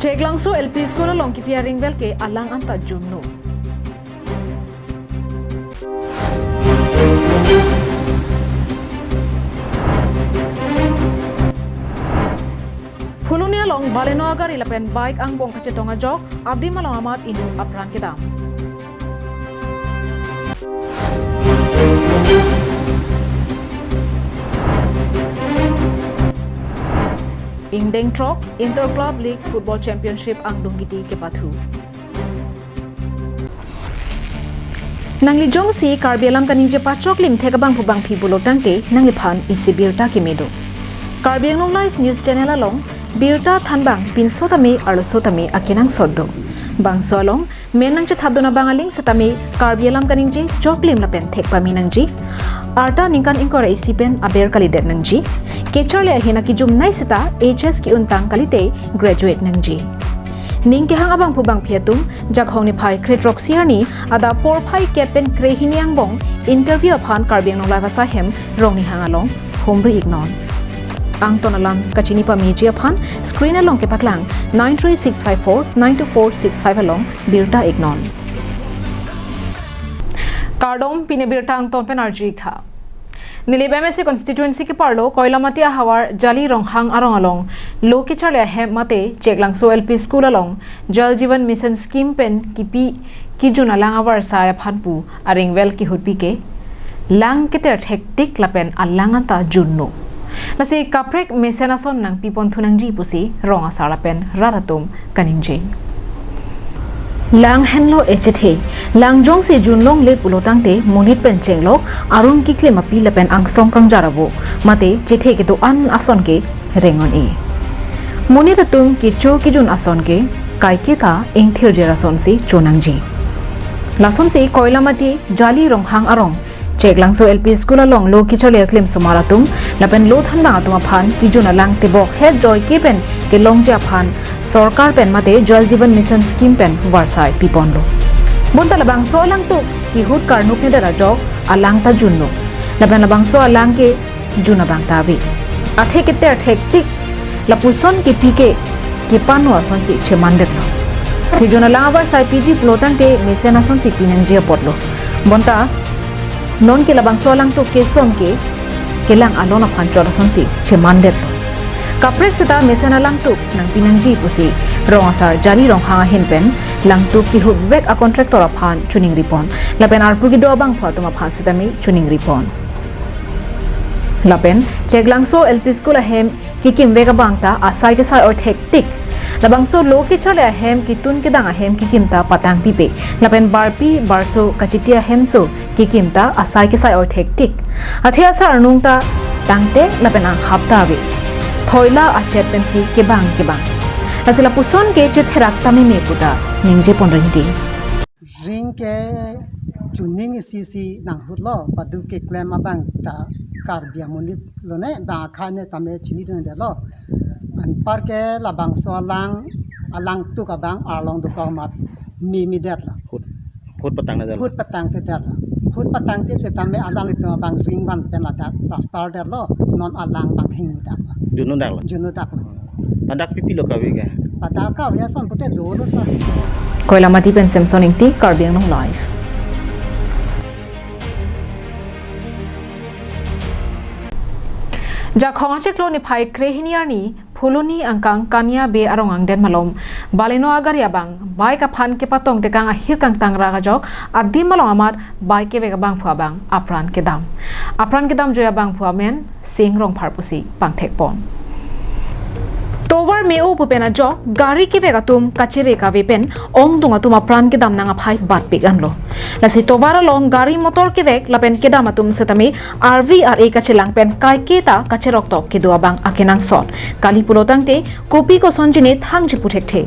Cek langsung LP sekolah long kipiya ringwell ke alang anta junno. Pulunia long baleno agar ilapen bike ang bong kacetonga jok abdi malang amat inu apran kedam. Ingdeng Trop Inter-Club League Football Championship ang dunggiti ke pathu. Nangli jong si Karbialam kaning je pachok lim thekabang phubang phi bulotang ke nangli phan isibirta ke medo. Karbiang Live News Channel along birta thanbang pinsotame arlosotame akinang soddo. Bang solong menang che thadona bangaling satame Karbialam kaning je choklim lapen thekpa minangji. Arta ningkan ingkora isipen aber kalidet nangji. Kecharle hina ki jum nai sita HS ki untang kalite graduate nangji. Ning ke hang abang phubang phiatum jakhong ni phai kretrok siarni ada por phai kepen krehiniang bong interview phan Karbiang Live asahem rong ni hangalong homri ignon. Ang tonalam kachini pa meji phan screen along ke paklang 93654 92465 along birta ignon. Kardom pine birta ang ton penarji tha. Nilibemesi constituency ke parlo koilamatia hawar jali ronghang arong along lo ke charle he mate cheklangso LP school along jal jivan mission scheme pen kipi ki juna lang awar sa phanpu aringwel ki hutpi ke lang ke ter hektik lapen alanganta junno nasi kaprek mesenason nang pipon thunang ji pusi ronga sarapen raratum kaningje lang henlo echethe lang jong se junlong le pulotang te monit pen chenglo arun ki klema pi lapen ang songkang jarabo mate chethe ke to an ason ke rengon e monit atum ki cho ki jun ason ke kai ke ta engthir jera son si chonangji lason se koilamati jali ronghang arong cheklangso LP school along lo ki chole claim sumaratum lapen lo than bang atuma phan ki juna lang te bok head joy ke pen ke longja phan sarkar pen mate jal jivan mission scheme pen warsai piponlo bunta labang so lang tu ki hut karnuk ne dara jok alang ta junno laban labang so alang ke juna bang tawi athe ke ter thek tik lapuson ke pike ke panu ason si chemandet lo thi juna lang warsai pg plotan ke mesena son si pinang je potlo bunta non ke labang so lang tu ke som ke lang alona phan chora son si chemandet lo kaprek sita mesena lang tu nang pinangji pusi rong asar jali rong hanga hinpen lang tu ki hut vek a contractor phan chuning ripon lapen arpu gi do bang phatuma phan sitami chuning ripon lapen cheglangso LP school ahem ki kim vega bangta asai ke sai or hectic labangso lo ke chale ahem ki tun ke dang ahem ki kimta patang pipe lapen barpi barso kachitia hemso ki kimta asai ke sai or hectic athia sar nungta tangte lapen ang hapta ave thoila achet pensi ke bang asila puson ke che therak tami me puta ningje ponrinti ring ke chuning isi nang hutlo padu ke klem abang ta karbia munit lo ne ba khane tame chini den de lo an par ke labang so alang tu ka bang arlong du ka mat mi det la hut patang na hut patang te det hut patang te se tame alang itu bang ring ban pen la ta star de lo non alang bang hing ta junu dak la padak pipi lo kawi ga pataka ya son pute do lo sa koilamati pen samson ingti Karbiang Live jakhong cheklo ni phai krehiniar ni phuluni angkang kania be arong angden malom baleno agar yabang bai ka phan ke patong te kang ahir kang tangra ga jok addi malong amar bai ke vega bang phwa bang apran ke dam joya bang phwa men sing rong phar pusi pang thek pon tower meu pupena jo gari ke vega tum kachire ka vepen ong dunga tum apran ke dam nanga phai bat pik anlo lasi tower long gari motor ke vek lapen ke dam atum setame RVRA ka chelang pen kai ke ta kacherok tok ke do bang akenang sot kali pulotang te kopi ko sonjine thang ji puthek the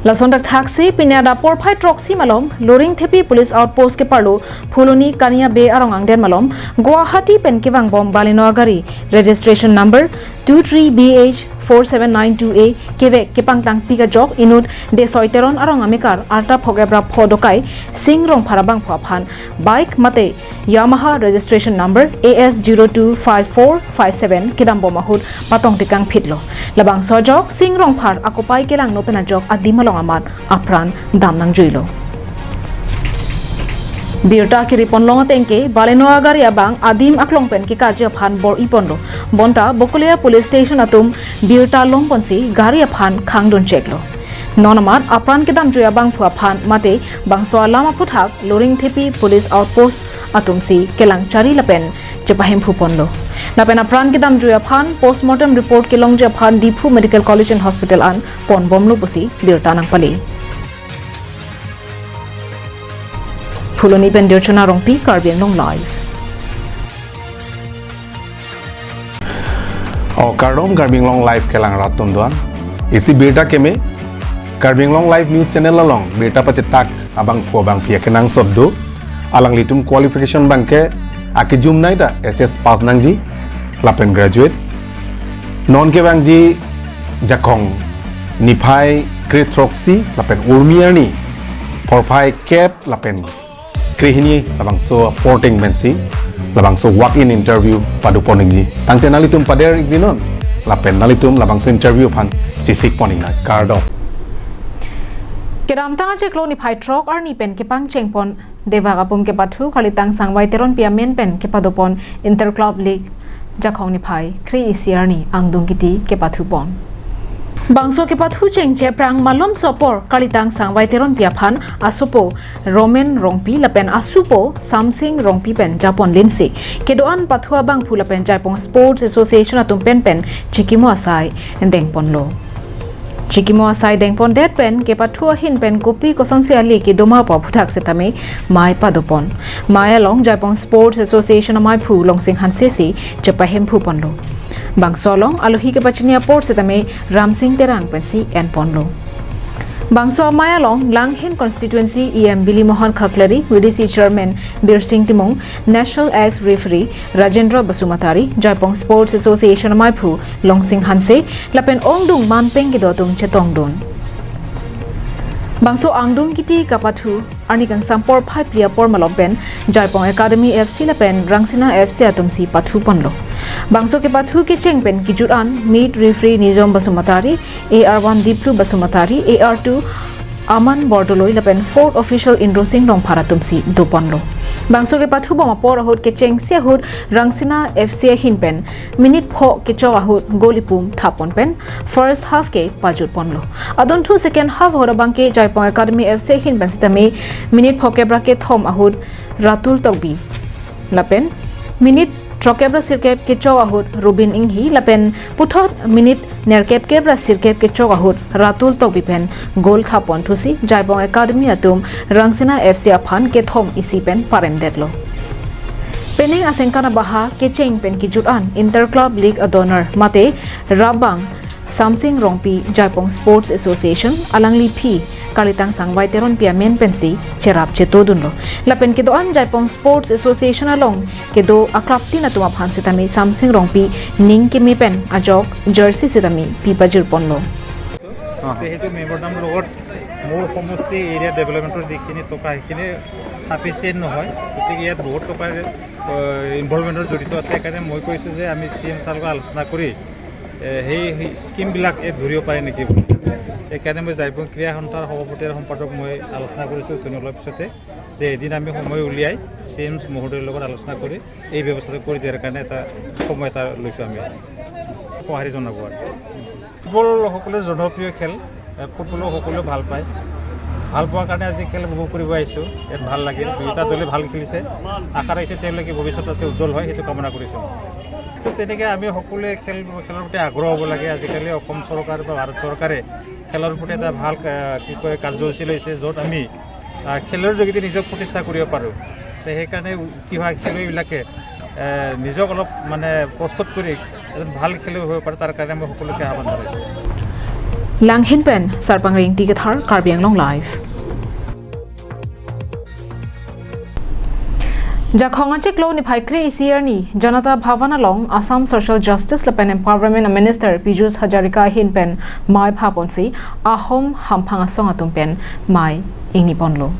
Lasondak taxi pinada por phai troxy malom loring thepi police outpost ke parlo phuloni kania be arong angden malom Guwahati pen ke bang bom baleno gari registration number 23BH 4792A keve kepang tang pika jok inut de soiteron arong amikar arta phogebra phodokai singrong pharabang phaphan bike mate Yamaha registration number AS025457 kidambo mahut patong tikang phitlo labang sojok singrong phar akopai kelang nopena jok adimalong amat apran damnang juilo Birta kiri ponlong tengke baleno agari abang adim aklong pen ki kaje phan bor iponlo bonta bokolia police station atum birta long ponsi gari phan khangdon cheklo nonamat apran kedam joya bang phua phan mate bangso lama puthak loring thepi police outpost atum si kelang chari lapen chepahem phu ponlo lapen apran kedam joya phan postmortem report kelong je phan diphu medical college and hospital an pon bomlo pusi birta nang pali Fuloni Bendirchana Rongpi Karbiang Long Live. Kardom Karbiang Long Live kelang raton doan. Isi berita keme Karbiang Long Live News Channel along berita pacetak abang po bang pia kenang sobdo alang litum qualification bangke ake jum naida SS pass nangji lapen graduate non ke bangji jakong niphai grade troxy lapen urmiani porphai cap lapen krihini labang so porting mensi labang so walk in interview padu poningji tangte nalitum pader igdinon lapen nalitum labang so interview phan chisik poning na cardo Kedam tanga cheklo ni phai trok ar ni pen kepang chengpon dewa gapum ke pathu khalitang sangwai teron piamen pen ke padopon interclub league jakhong ni phai khri isiar ni angdung kiti ke pathu pon Bangso ke pathu chengche prang malom sopor kalitang sangwai teron piaphan asupo roman rongpi lapen asupo samsing rongpi pen japon linsi kedoan pathua bang phula pen jaipong sports association atum pen pen chikimo asai endeng ponlo Chikimo asai dengpon det pen ke pathua hin pen kopi koson se ali ke doma pa phuthak setame mai padopon mai along jaipong sports association mai phu longsing hanse si chepahem phu ponlo Bangsolong alohi ke pachinia port setame Ramsing terang pensi en ponlo Bangso Mayalong Langhen constituency EM Billy Mohan Khaklari VDC chairman Bir Singh Timong National ex referee Rajendra Basumatari Jaipong Sports Association Maiphu Longsing Hanse lapen ongdung manpeng gidotung chetongdon Bangso angdung kiti kapathu ani kang sampor 5 player por malompen Jaipong Academy FC lapen Rangsina FC atumsi pathu ponlo Bangso ke pathu ke chengpen kijuran meet referee Nizam Basumatari AR1 Diplu Basumatari AR2 Aman Bordoloi lapen fourth official endorsing rong pharatumsi doponlo Bangso ke pathu boma por ahut ke cheng se ahut Rangsina FC hinpen minute pho ke chaw ahut golipum thapon pen first half ke pajut ponlo adon thu second half hora bangke Jaipong Academy FC hinpen stame minute pho ke brake thom ahut Ratul Togbi lapen minute Trokebra sirkep ke chaw ahut Rubin Inghi lapen puthot minute nerkep kebra sirkep ke chaw ahut Ratul Togbi pen gol thapon thusi Jaipong Academy atum Rangsina FC aphan ke thom isi pen parem detlo Peneng asengkana baha ke cheng pen ki juran interclub league adonor mate Rabang Samsing Rongpi Jaipong Sports Association alangli phi kalitang sangwai teron piamen pensi cherap chetodunlo lapen kedoan Jaipong Sports Association along kedo aklapti na tuma phan sitami Samsing Rongpi ning ke mi pen ajok jersey sitami pipajir ponlo যেহেতু মেম্বাৰডাম লগত মোৰ সমষ্টি area ডেভেলপমেণ্টৰ যিখিনি টকা সেইখিনি sufficient নহয় গতিকে ইয়াত বহুত টকাৰ ইনভলভমেণ্টৰ জড়িত আছে সেইকাৰণে মই কৈছোঁ যে আমি CM ছাৰৰ লগত আলোচনা কৰি সেই স্কিমবিলাক ধৰিব পাৰে নেকি সেইকাৰণে মই জাইপং ক্ৰীড়া সন্থাৰ সভাপতি আৰু সম্পাদক মই আলোচনা কৰিছোঁ অলপ পিছতে যে এদিন আমি সময় উলিয়াই CM মহোদয়ৰ লগত আলোচনা কৰি এই ব্যৱস্থাটো কৰি দিয়াৰ কাৰণে এটা সময় এটা লৈছোঁ আমি সঁহাৰি জনাব আৰু ফুটবল সকলোৱে জনপ্ৰিয় খেল ফুটবলো সকলোৱে ভাল পায় ভাল পোৱাৰ কাৰণে আজি খেল উপভোগ কৰিব আহিছোঁ ইয়াত ভাল লাগিল দুয়োটা দলে ভাল খেলিছে আশা ৰাখিছোঁ তেওঁলোকে ভৱিষ্যততে উজ্জ্বল হয় সেইটো কামনা কৰিছোঁ তেনেকৈ আমি সকলোৱে খেলৰ প্ৰতি আগ্ৰহ হ'ব লাগে আজিকালি অসম চৰকাৰ বা ভাৰত চৰকাৰে খেলৰ প্ৰতি এটা ভাল কি কয় কাৰ্যসূচী লৈছে য'ত আমি খেলৰ যোগেদি নিজক প্ৰতিষ্ঠা কৰিব পাৰোঁ সেইকাৰণে উঠি অহা খেলুৱৈবিলাকে নিজক অলপ মানে প্ৰস্তুত কৰি এজন ভাল খেলুৱৈ হ'ব পাৰে তাৰ কাৰণে মই সকলোকে আহ্বান জনাইছোঁ Langhen pen sarpang ring ti kathar Karbiang Long Live Jakhonga cheklo ni phaikre isier ni Janata Bhavan along Assam Social Justice Lapen Empowerment Minister Piyush Hajarika hinpen mai phaponsi ahom hamphanga songa tumpen mai ingni ponlo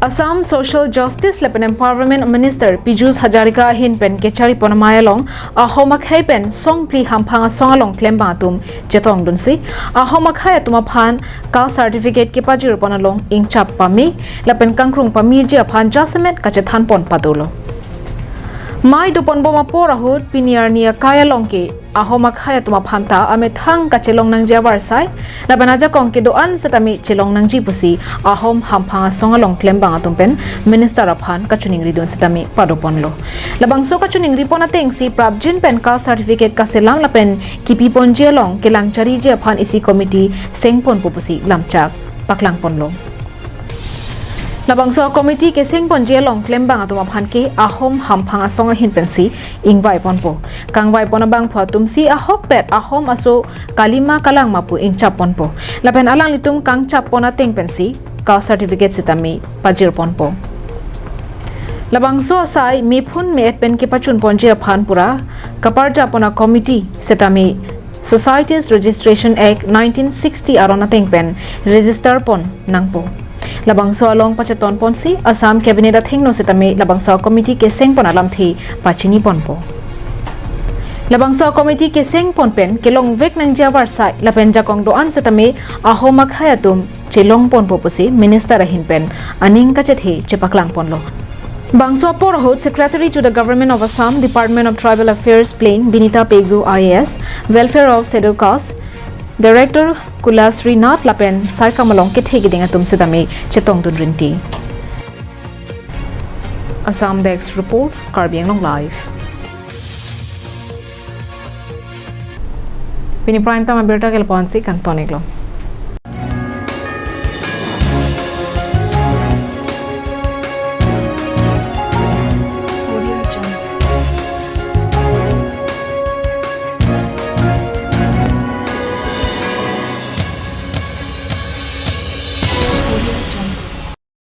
Assam Social Justice Lapen Empowerment Minister Piyush Hajarika hinpen kechari ponamai along ahomak heipen songpli hamphanga songalong klemba tum jetong dunsi ahomak hai tuma phan ka certificate ke pajir ponalong ingchap pami lapen kangkrung pami je phan jasement ka chethan pon padolo mai do pon boma porahut piniar nia kaya longke ahomak hai tuma phanta ame thang ka chelong nang jawar sai labana ja kongke do an satami chelong nang ji pusi ahom hamphanga songalong klembang atumpen minister aphan ka chuning ridon satami padopon lo labang so ka chuning ripona tengsi prabjin pen ka certificate ka selang lapen kipi pon jelong kelang chari je aphan isi committee sengpon pupusi lamchak paklang pon lo Labang so committee ke sengpon jelong klembang atuma phan ke ahom hamphanga songa hin pensi ingwai ponpo kangwai ponabang phwa tumsi ahok pet ahom aso kalima kalang mapu ingchap ponpo lapen alang litum kangchap pona teng pensi ka certificate sitami pajir ponpo Labang so sai mifun me pen ke pachun ponje phan pura kaparja pona committee setami Societies Registration Act 1960 arona teng pen register pon nangpo Labang so along pachaton ponsi Assam cabinet athingno setame labang so committee ke sengpon alam thi pachini ponpo Labang so committee ke sengpon pen kelong vek nang jawar sai lapen jakong do an setame ahomak hayatum chelong pon popusi minister ahin pen aning ka chethe chepaklang ponlo Bangso Porahut, Secretary to the Government of Assam, Department of Tribal Affairs, Plain, Binita Pegu, IAS, Welfare of Scheduled Caste, Director Kulasri Nath Lapen, Sarkamalong Kithegiding Atum Sidame, Chetong Dunrinti. Assam Dex Report, Karbiang Long Live. Pini Prime Time Abirta Kelponsi, Kantoneglo.